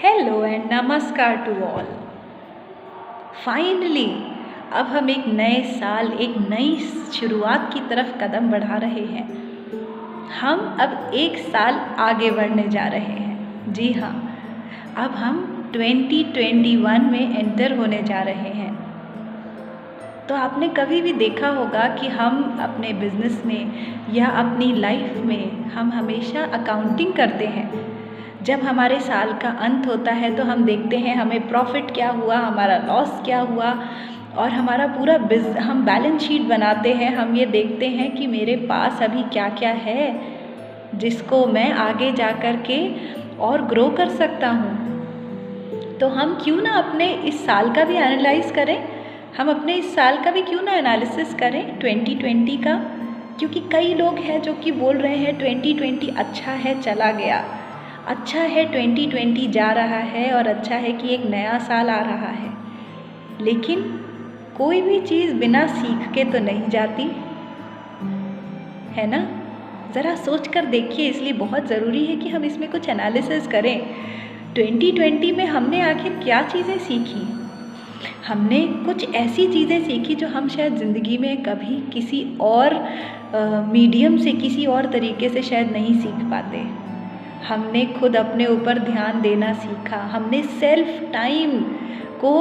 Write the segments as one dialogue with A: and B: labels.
A: Hello and नमस्कार to all. Finally अब हम एक नए साल, एक नई शुरुआत की तरफ कदम बढ़ा रहे हैं। हम अब एक साल आगे बढ़ने जा रहे हैं। जी हाँ, अब हम 2021 में एंटर होने जा रहे हैं। तो आपने कभी भी देखा होगा कि हम अपने बिजनेस में या अपनी लाइफ में हम हमेशा अकाउंटिंग करते हैं। जब हमारे साल का अंत होता है तो हम देखते हैं हमें प्रॉफिट क्या हुआ, हमारा लॉस क्या हुआ, और हमारा पूरा हम बैलेंस शीट बनाते हैं। हम ये देखते हैं कि मेरे पास अभी क्या क्या है जिसको मैं आगे जा कर के और ग्रो कर सकता हूँ। तो हम क्यों ना अपने इस साल का भी एनालाइज करें, हम अपने इस साल का भी क्यों ना एनालिसिस करें 2020 का। क्योंकि कई लोग हैं जो कि बोल रहे हैं 2020 अच्छा है, चला गया, अच्छा है 2020 जा रहा है, और अच्छा है कि एक नया साल आ रहा है। लेकिन कोई भी चीज़ बिना सीख के तो नहीं जाती है ना। ज़रा सोच कर देखिए, इसलिए बहुत ज़रूरी है कि हम इसमें कुछ एनालिसिस करें। 2020 में हमने आखिर क्या चीज़ें सीखी। हमने कुछ ऐसी चीज़ें सीखी जो हम शायद ज़िंदगी में कभी किसी और मीडियम से, किसी और तरीके से शायद नहीं सीख पाते। हमने खुद अपने ऊपर ध्यान देना सीखा, हमने सेल्फ टाइम को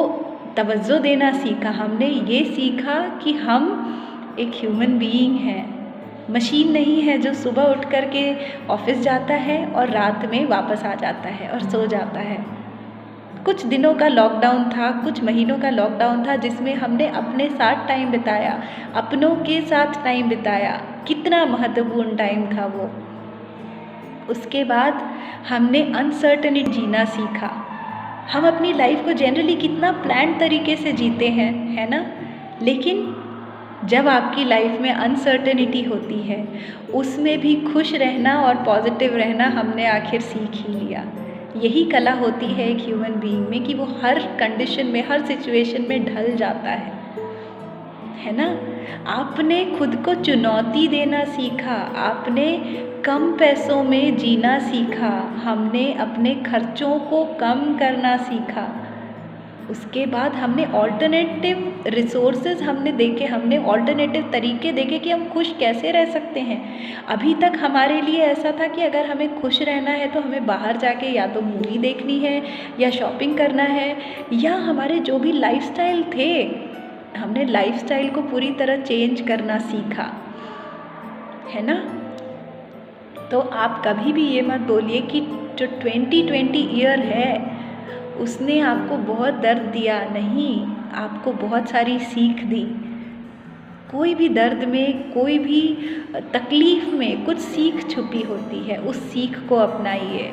A: तवज्जो देना सीखा। हमने ये सीखा कि हम एक ह्यूमन बीइंग हैं, मशीन नहीं है जो सुबह उठ कर के ऑफिस जाता है और रात में वापस आ जाता है और सो जाता है। कुछ दिनों का लॉकडाउन था, कुछ महीनों का लॉकडाउन था जिसमें हमने अपने साथ टाइम बिताया, अपनों के साथ टाइम बिताया। कितना महत्वपूर्ण टाइम था वो। उसके बाद हमने अनसर्टेनिटी जीना सीखा। हम अपनी लाइफ को जनरली कितना प्लान तरीके से जीते हैं, है ना। लेकिन जब आपकी लाइफ में अनसर्टेनिटी होती है, उसमें भी खुश रहना और पॉजिटिव रहना हमने आखिर सीख ही लिया। यही कला होती है एक ह्यूमन बीइंग में कि वो हर कंडीशन में, हर सिचुएशन में ढल जाता है ना। आपने खुद को चुनौती देना सीखा, आपने कम पैसों में जीना सीखा, हमने अपने खर्चों को कम करना सीखा। उसके बाद हमने ऑल्टरनेटिव रिसोर्सेज हमने देखे, हमने ऑल्टरनेटिव तरीके देखे कि हम खुश कैसे रह सकते हैं। अभी तक हमारे लिए ऐसा था कि अगर हमें खुश रहना है तो हमें बाहर जाके या तो मूवी देखनी है या शॉपिंग करना है, या हमारे जो भी लाइफस्टाइल थे, हमने लाइफस्टाइल को पूरी तरह चेंज करना सीखा, है ना। तो आप कभी भी ये मत बोलिए कि जो 2020 ईयर है उसने आपको बहुत दर्द दिया। नहीं, आपको बहुत सारी सीख दी। कोई भी दर्द में, कोई भी तकलीफ़ में कुछ सीख छुपी होती है, उस सीख को अपनाइए,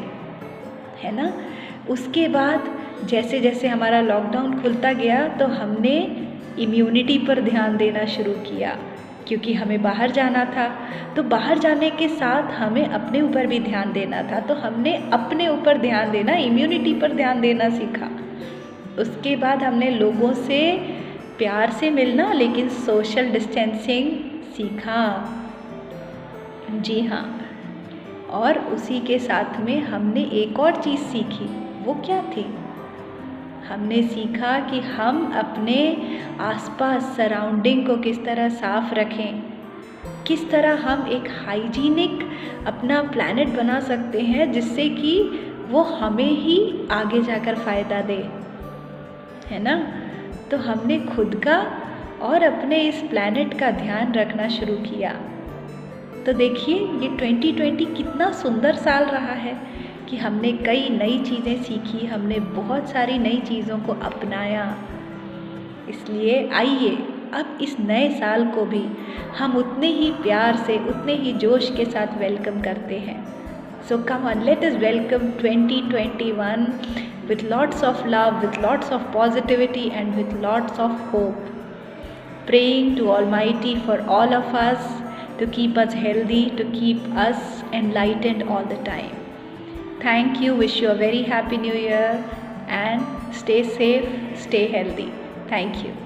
A: है ना। उसके बाद जैसे जैसे हमारा लॉकडाउन खुलता गया तो हमने इम्यूनिटी पर ध्यान देना शुरू किया, क्योंकि हमें बाहर जाना था। तो बाहर जाने के साथ हमें अपने ऊपर भी ध्यान देना था, तो हमने अपने ऊपर ध्यान देना, इम्यूनिटी पर ध्यान देना सीखा। उसके बाद हमने लोगों से प्यार से मिलना, लेकिन सोशल डिस्टेंसिंग सीखा। जी हाँ, और उसी के साथ में हमने एक और चीज़ सीखी। वो क्या थी? हमने सीखा कि हम अपने आसपास सराउंडिंग को किस तरह साफ़ रखें, किस तरह हम एक हाइजीनिक अपना प्लैनेट बना सकते हैं जिससे कि वो हमें ही आगे जाकर फ़ायदा दे, है ना। तो हमने खुद का और अपने इस प्लैनेट का ध्यान रखना शुरू किया। तो देखिए ये 2020 कितना सुंदर साल रहा है कि हमने कई नई चीज़ें सीखी, हमने बहुत सारी नई चीज़ों को अपनाया। इसलिए आइए अब इस नए साल को भी हम उतने ही प्यार से, उतने ही जोश के साथ वेलकम करते हैं। So come on, let us welcome 2021 with lots of love, with lots of positivity and with lots of hope. Praying to Almighty for all of us to keep us healthy, to keep us enlightened all the time. Thank you. Wish you a very happy new year and stay safe, stay healthy. Thank you.